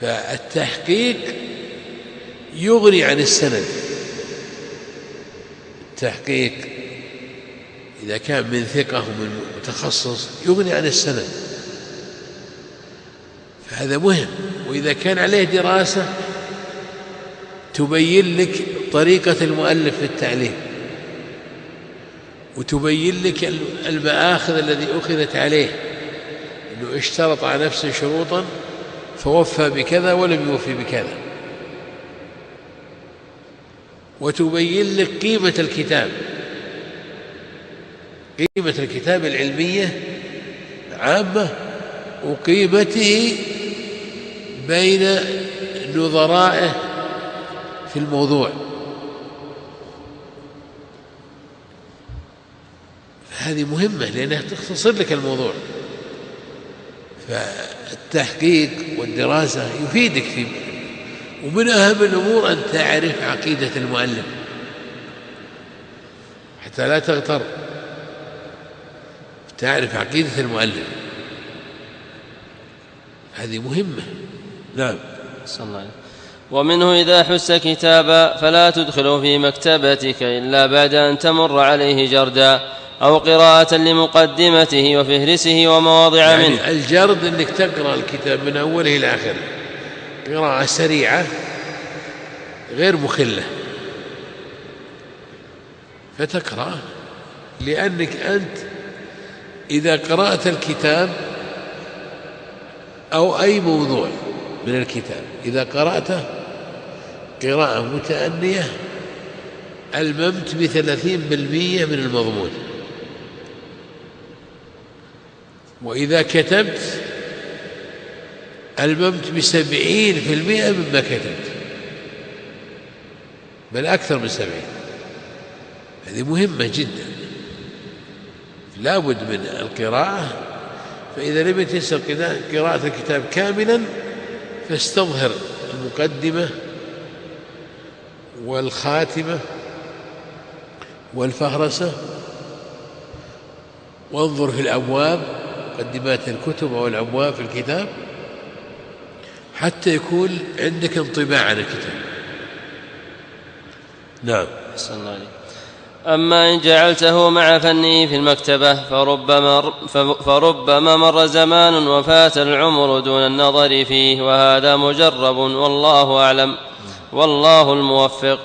فالتحقيق يغني عن السند. التحقيق إذا كان من ثقة ومن متخصص يغني عن السند، فهذا مهم. وإذا كان عليه دراسة تبين لك طريقة المؤلف في التعليم، وتبين لك المآخذ الذي أخذت عليه، أنه اشترط على نفسه شروطا فوفى بكذا ولم يوفي بكذا، وتبين لك قيمة الكتاب، قيمة الكتاب العلمية عامة، وقيمته بين نظرائه في الموضوع. هذه مهمة لأنها تختصر لك الموضوع. فالتحقيق والدراسة يفيدك في، ومن أهم الأمور أن تعرف عقيدة المؤلف حتى لا تغتر، تعرف عقيدة المؤلف، هذه مهمة. نعم. صلى الله عليه. ومنه إذا حس كتابا فلا تدخله في مكتبتك إلا بعد أن تمر عليه جردا أو قراءة لمقدمته وفهرسه ومواضع منه. يعني الجرد أنك تقرأ الكتاب من أوله إلى آخره قراءة سريعة غير مخلة، فتقرأ، لأنك أنت إذا قرأت الكتاب أو أي موضوع من الكتاب إذا قرأته قراءة متأنية ألممت ب30% من المضمون، وإذا كتبت ألممت ب70% مما كتبت، بل أكثر من 70. هذه مهمة جدا، لا بد من القراءة. فإذا لم يتيسر قراءة الكتاب كاملا فاستظهر المقدمة والخاتمة والفهرسة، وانظر في الأبواب، مقدمات الكتب أو الأبواب في الكتاب، حتى يكون عندك انطباع عن الكتاب. نعم. صلى الله عليه. أما إن جعلته مع فنه في المكتبة فربما مر زمان وفات العمر دون النظر فيه، وهذا مجرب والله أعلم والله الموفق.